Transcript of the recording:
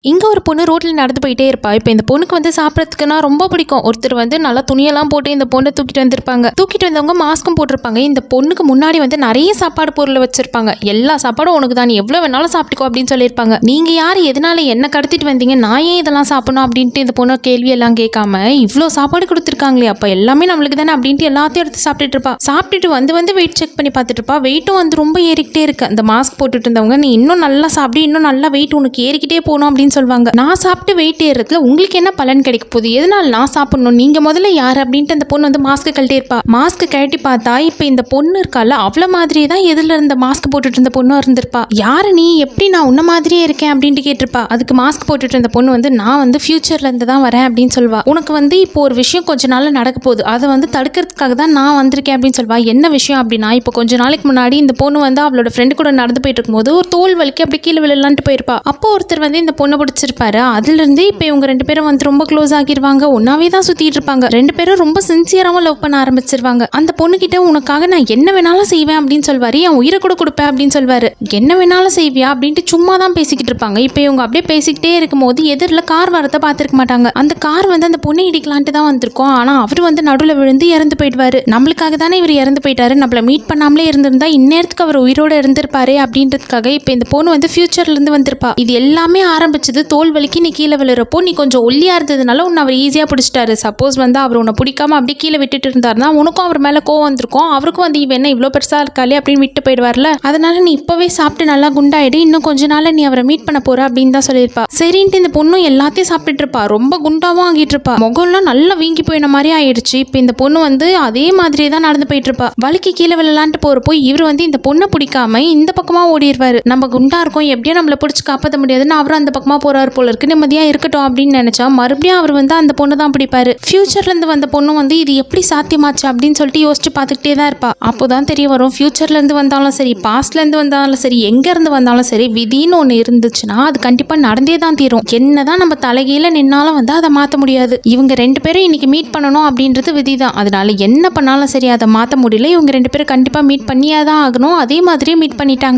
இங்க ஒரு பொண்ணு ரோட்ல நடந்து போயிட்டே இருப்பா. இப்ப இந்த பொண்ணுக்கு வந்து சாப்பிடறதுக்குன்னா ரொம்ப பிடிக்கும். ஒருத்தர் வந்து நல்லா துணியெல்லாம் போட்டு இந்த பொண்ண தூக்கிட்டு வந்திருப்பாங்க. தூக்கிட்டு வந்தவங்க மாஸ்க்கும் போட்டிருப்பாங்க. இந்த பொண்ணுக்கு முன்னாடி வந்து நெறைய சாப்பாடு பொருள் வச்சிருப்பாங்க. எல்லா சாப்பாடும் உனக்கு தான், நீ எவ்வளவு வேணாலும் சாப்பிட்டுக்கோ அப்படின்னு சொல்லியிருப்பாங்க. நீங்க யாரு, எதனால என்ன கடத்திட்டு வந்தீங்க, நான் ஏன் இதெல்லாம் சாப்பிடணும் அப்படின்ட்டு இந்த பொண்ணு கேள்வி எல்லாம் கேட்காம, இவ்வளோ சாப்பாடு கொடுத்துருக்காங்களே அப்ப எல்லாமே நம்மளுக்கு தானே அப்படின்ட்டு எல்லாத்தையும் எடுத்து சாப்பிட்டுட்டு இருப்பா. சாப்பிட்டுட்டு வந்து வெயிட் செக் பண்ணி பார்த்துட்டு இருப்பா. வெயிட்டும் வந்து ரொம்ப ஏறிக்கிட்டே இருக்கு. அந்த மாஸ்க் போட்டுட்டு இருந்தவங்க, நீ இன்னும் நல்லா சாப்பிடு, இன்னும் நல்லா வெயிட் உனக்கு ஏறிக்கிட்டே போகணும் அப்படின்னு சொல்லுவாங்க. நான் சாப்பிட்டு வெயிட் ஏறதுல உங்களுக்கு என்ன பலன் கிடைக்க போகுது, எதனால நான் சாப்பிடணும், நீங்க முதல்ல யார் அப்படின்ட்டு அந்த பொண்ணு வந்து மாஸ்க் கழட்டி இருப்பா. மாஸ்க் கழட்டி பார்த்தா இப்ப இந்த பொண்ணு இருக்கால அவள மாதிரியே தான் எதிரில இருந்த மாஸ்க் போட்டுட்டு இருந்த பொண்ணு இருந்திருப்பா. யாரு நீ, எப்படி நான் உன்ன மாதிரியே இருக்கேன் அப்படின்ட்டு கேட்டிருப்பா. அதுக்கு மாஸ்க் போட்டுட்டு இருந்த பொண்ணு வந்து, நான் வந்து ஃபியூச்சர்ல இருந்து தான் வரேன் அப்படின்னு சொல்வா. உனக்கு வந்து இப்போ ஒரு விஷயம் கொஞ்ச நாள் நடக்க போகுது, அதை வந்து தடுக்கிறதுக்காக தான் நான் வந்திருக்கேன் அப்படின்னு சொல்வா. என்ன விஷயம் அப்படின்னா, இப்போ கொஞ்ச நாளைக்கு முன்னாடி இந்த பொண்ணு வந்து அவளோட ஃப்ரெண்டு கூட நடந்து போயிட்டு இருக்கும்போது ஒரு தோல் வலிக்கு அப்படி கீழே விழலான்ட்டு போயிருப்பா. அப்போ ஒருத்தர் வந்து இந்த பொண்ணை பிடிச்சிருப்பாரு. அதுல இருந்து இப்ப இவங்க ரெண்டு பேரும் வந்து ரொம்ப க்ளோஸ் ஆகிடுவாங்க. ஒன்னாவே தான் சுத்திட்டு இருப்பாங்க. ரெண்டு பேரும் ரொம்ப சின்சியராவும் லவ் பண்ண ஆரம்பிச்சிருவாங்க. அந்த பொண்ணு கிட்ட உனக்காக நான் என்ன வேணாலும் செய்வேன் அப்படின்னு சொல்வாரு. என் உயிரை கூட கொடுப்பேன் அப்படின்னு சொல்வாரு. என்ன வேணாலும் செய்வியா அப்படின்ட்டு சும்மா தான் பேசிக்கிட்டு இருப்பாங்க. இப்ப இவங்க அப்படியே பேசிக்கிட்டே இருக்கும் போது எதிரில் கார் வரத பார்த்திருக்க மாட்டாங்க. அந்த கார் வந்து அந்த பொண்ணை இடிக்கலான்ட்டு தான் வந்திருக்கோம். ஆனா அவர் வந்து நடுவில் விழுந்து இறந்து போயிடுவாரு. நம்மளுக்காக தானே இவர் இறந்து போயிட்டாரு, நம்மள மீட் பண்ணாமலே இருந்திருந்தா இந்நேரத்துக்கு அவர் உயிரோட இருந்திருப்பாரு அப்படின்றதுக்காக இப்ப இந்த பொண்ணு வந்து ஃபியூச்சர்ல இருந்து வந்திருப்பா. இது எல்லாமே ஆரம்பிச்சது தோல் வலிக்கு நீ கீழே விழுறப்போ நீ கொஞ்சம் ஒல்லியா இருந்ததுனால உன்னை அவர் ஈஸியா பிடிச்சிட்டாரு. சப்போஸ் வந்து அவர் உன்னை பிடிக்காம அப்படியே கீழே விட்டுட்டு இருந்தாருன்னா உனக்கும் அவர் மேல கோவம் வந்திருக்கும். அவருக்கும் வந்து இவ என்ன இவ்வளோ பெருசா இருக்காளே அப்படின்னு விட்டு போயிடுவார்ல. அதனால நீ இப்பவே சாப்பிட்டு நல்லா குண்டாயிடு, இன்னும் கொஞ்ச நாள் நீ அவரை மீட் பண்ண போற அப்படின்னு தான் சொல்லியிருப்பா. சரின்ட்டு இந்த பொண்ணும் எல்லாத்தையும் சாப்பிட்டுட்டு இருப்பா. ரொம்ப குண்டாவும் ஆகிட்டு இருப்பா. முகம்லாம் நல்லா வீங்கி போயின மாதிரி ஆயிடுச்சு. இப்ப இந்த பொண்ணு வந்து அதே மாதிரியே தான் நடந்து போயிட்டு இருப்பா. வலிக்கு கீழே விழலான்ட்டு போறப்போ இவர் வந்து இந்த பொண்ணை பிடிக்காம இந்த பக்கமா ஓடிடுவாரு. நம்ம குண்டா இருக்கோம், எப்படியோ நம்மள பிடிச்சி காப்பாற்ற முடியாதுன்னு அவரும் அந்த பக்கமா போறாரு போல இருக்கு. நிம்மதியா இருக்கட்டும் அப்படின்னு நினைச்சா மறுபடியும் அவர் வந்து அந்த பொண்ணு தான் பிடிப்பாரு. ஃபியூச்சர்ல இருந்து வந்த பொண்ணு வந்து இது எப்படி சாத்தியமாச்சு அப்படின்னு சொல்லிட்டு யோசிச்சு பார்த்துக்கிட்டே தான் இருப்பா. அப்போதான் தெரிய வரும், ஃபியூச்சர்ல இருந்து வந்தாலும் சரி, பாஸ்ட்ல இருந்து வந்தாலும் சரி, எங்க இருந்து வந்தாலும் சரி, விதின்னு ஒண்ணு இருந்துச்சுன்னா அது கண்டிப்பா நடந்தே தான் தீரும். என்னதான் நம்ம தலைகீழ நின்னாலும் வந்து அதை மாத்த முடியாது. இவங்க ரெண்டு பேரும் இன்னைக்கு மீட் பண்ணணும் அப்படின்றது விதிதான். அதனால என்ன பண்ணாலும் சரி அதை மாத்த முடியல. இவங்க ரெண்டு பேரும் கண்டிப்பா மீட் பண்ணியாதான் ஆகணும். அதே மாதிரியே மீட் பண்ணிட்டாங்க.